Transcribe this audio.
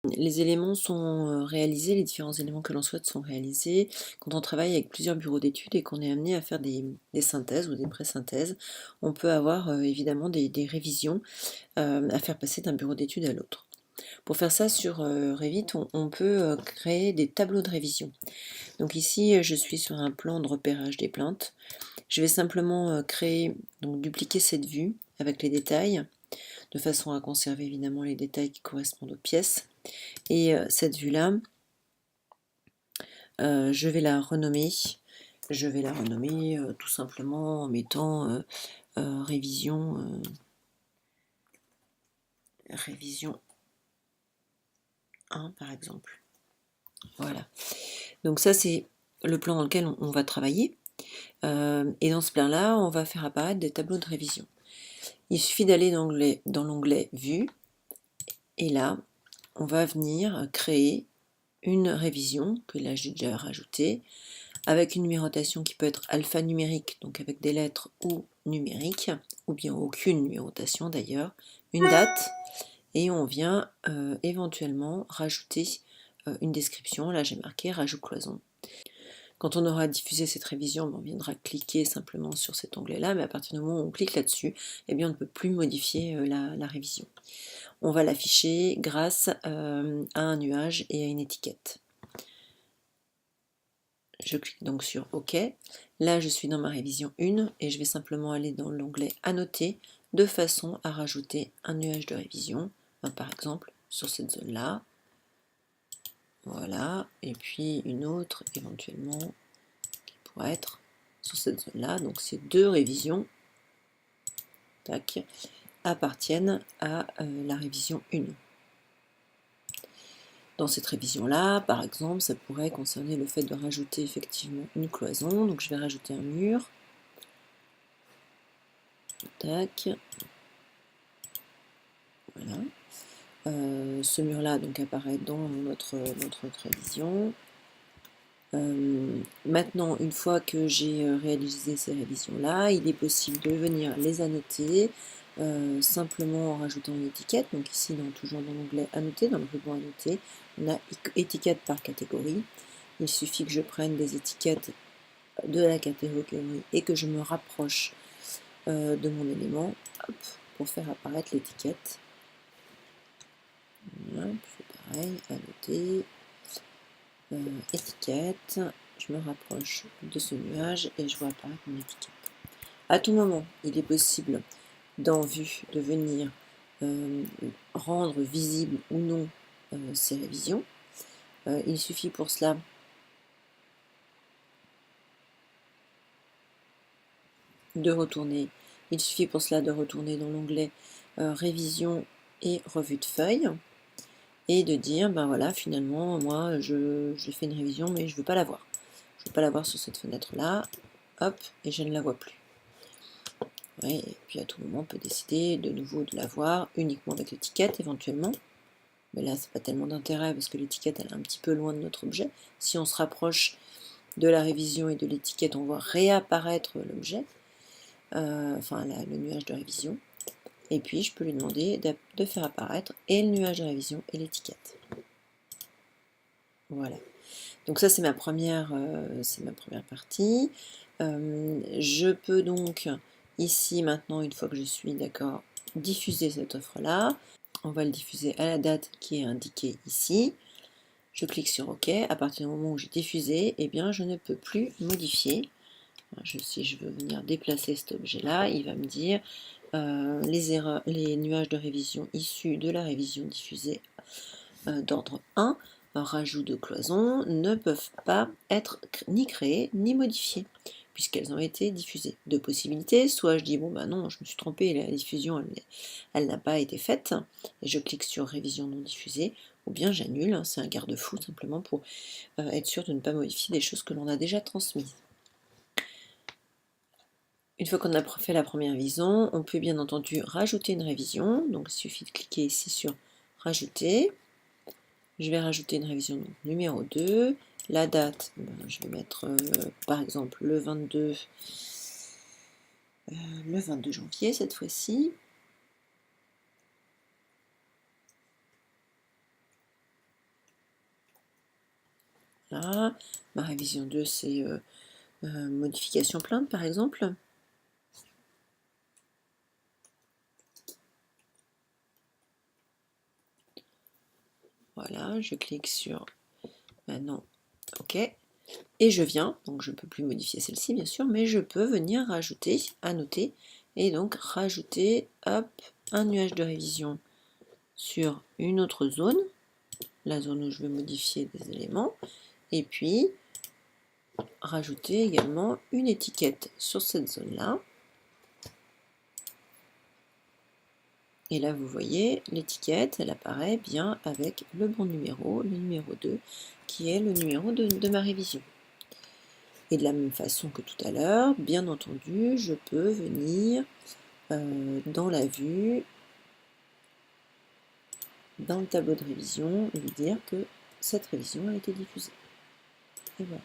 Les éléments sont réalisés, les différents éléments que l'on souhaite sont réalisés quand on travaille avec plusieurs bureaux d'études et qu'on est amené à faire des synthèses ou des pré-synthèses. On peut avoir évidemment des révisions à faire passer d'un bureau d'études à l'autre. Pour faire ça sur Revit, on peut créer des tableaux de révision. Donc ici, je suis sur un plan de repérage des plaintes. Je vais simplement dupliquer cette vue avec les détails, de façon à conserver évidemment les détails qui correspondent aux pièces. Et cette vue-là, je vais la renommer. Je vais la renommer tout simplement en mettant révision, révision 1 par exemple. Voilà. Donc ça c'est le plan dans lequel on va travailler. Et dans ce plan-là, on va faire apparaître des tableaux de révision. Il suffit d'aller dans l'onglet Vue. Et là, on va venir créer une révision que là j'ai déjà rajoutée, avec une numérotation qui peut être alphanumérique, donc avec des lettres ou numérique, ou bien aucune numérotation d'ailleurs, une date, et on vient éventuellement rajouter une description. Là j'ai marqué rajout cloison. Quand on aura diffusé cette révision, on viendra cliquer simplement sur cet onglet-là, mais à partir du moment où on clique là-dessus, eh bien, on ne peut plus modifier la révision. On va l'afficher grâce à un nuage et à une étiquette. Je clique donc sur OK. Là, je suis dans ma révision 1 et je vais simplement aller dans l'onglet Annoter de façon à rajouter un nuage de révision, par exemple sur cette zone-là. Voilà, et puis une autre éventuellement qui pourrait être sur cette zone-là. Donc ces deux révisions tac, appartiennent à la révision 1. Dans cette révision-là, par exemple, ça pourrait concerner le fait de rajouter effectivement une cloison. Donc je vais rajouter un mur. Tac. Voilà. Ce mur-là donc apparaît dans notre révision. Maintenant, une fois que j'ai réalisé ces révisions-là, il est possible de venir les annoter simplement en rajoutant une étiquette. Donc ici, toujours dans l'onglet Annoter, dans le ruban Annoter, on a étiquette par catégorie. Il suffit que je prenne des étiquettes de la catégorie et que je me rapproche de mon élément pour faire apparaître l'étiquette. Voilà, je fais pareil, Annoter, étiquette, je me rapproche de ce nuage et je vois apparaître mon étiquette. À tout moment, il est possible dans Vue de venir rendre visible ou non ces révisions. Il suffit pour cela de retourner. Il suffit pour cela de retourner dans l'onglet révision et revue de feuilles et de dire ben voilà, finalement moi j'ai fait une révision mais je ne veux pas la voir. Je ne veux pas la voir sur cette fenêtre là. Hop, et je ne la vois plus. Ouais, et puis à tout moment on peut décider de nouveau de la voir uniquement avec l'étiquette éventuellement. Mais là c'est pas tellement d'intérêt parce que l'étiquette elle est un petit peu loin de notre objet. Si on se rapproche de la révision et de l'étiquette, on voit réapparaître l'objet. Le nuage de révision. Et puis je peux lui demander de faire apparaître et le nuage de révision et l'étiquette. Voilà. Donc ça c'est ma première partie. Je peux donc ici maintenant, une fois que je suis d'accord, diffuser cette offre-là. On va le diffuser à la date qui est indiquée ici. Je clique sur OK. À partir du moment où j'ai diffusé, eh bien je ne peux plus modifier. Si je veux venir déplacer cet objet-là, il va me dire les nuages de révision issus de la révision diffusée d'ordre 1, rajout de cloisons, ne peuvent pas être ni créées ni modifiées, puisqu'elles ont été diffusées. Deux possibilités, soit je dis bon ben non, je me suis trompée, la diffusion elle n'a pas été faite, et je clique sur révision non diffusée, ou bien j'annule, c'est un garde-fou simplement pour être sûr de ne pas modifier des choses que l'on a déjà transmises. Une fois qu'on a fait la première révision, on peut bien entendu rajouter une révision. Donc il suffit de cliquer ici sur rajouter. Je vais rajouter une révision numéro 2. La date, je vais mettre par exemple le 22 janvier cette fois-ci. Là, ma révision 2, c'est modification plainte, par exemple. Voilà, je clique sur maintenant, OK. Et je viens, donc je ne peux plus modifier celle-ci bien sûr, mais je peux venir rajouter, annoter, et donc rajouter, hop, un nuage de révision sur une autre zone, la zone où je vais modifier des éléments, et puis rajouter également une étiquette sur cette zone-là. Et là, vous voyez, l'étiquette, elle apparaît bien avec le bon numéro, le numéro 2, qui est le numéro de ma révision. Et de la même façon que tout à l'heure, bien entendu, je peux venir dans la vue, dans le tableau de révision, lui dire que cette révision a été diffusée. Et voilà.